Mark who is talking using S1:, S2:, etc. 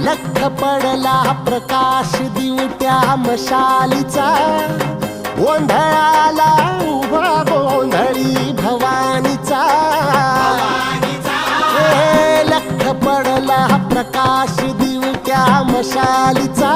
S1: लख पडला प्रकाश दिवट्या मशालीचा, गोंधळाला उभा गोंधळी भवानीचा. लख पडला प्रकाश दिवट्या मशालीचा,